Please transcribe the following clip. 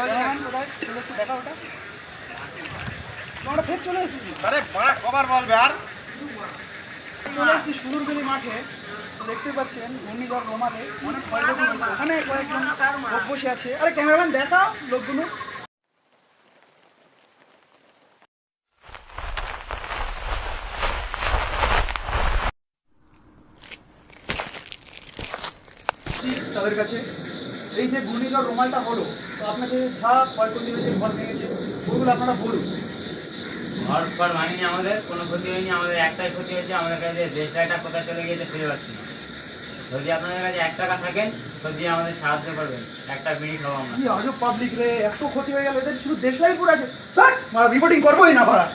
দেখা ওটা আমরা ফের চলে এসেছি। আরে বড় খবর বলবে আর চলে এসেছি সুদূরবেলি মাঠে। দেখতে পাচ্ছেন ঘূর্ণিঝড় রোমালে অনেক ক্ষয়ক্ষতি হয়েছে। ওখানে কয়েকজন লোক বসে আছে। আরে ক্যামেরাম্যান দেখাও লোকগুলো। তাদের কাছে এই যে ঘূর্ণিঝড় রোমালটা হলো, তো আপনাদের যা ক্ষয়ক্ষতি হয়েছে, ঘর ভেঙেছে, ওগুলো আপনারা বলুন। ঘর ফর ভাঙিনি, আমাদের কোনো ক্ষতি হয়নি। আমাদের একটাই ক্ষতি হয়েছে, আমাদের কাছে দেশ লাইটটা কোথায় চলে গিয়েছে ফিরে পাচ্ছি না। যদি আপনাদের কাছে 1 টাকা থাকেন যদি আমাদের সাহায্য করবেন, একটা বিড়ি খাবো আমরা। কি আজব পাবলিক রে, এত ক্ষতি হয়ে গেল, এদের শুধু দেশলাই পুরো আছে। রিপোর্টিং করবোই না ভাড়া।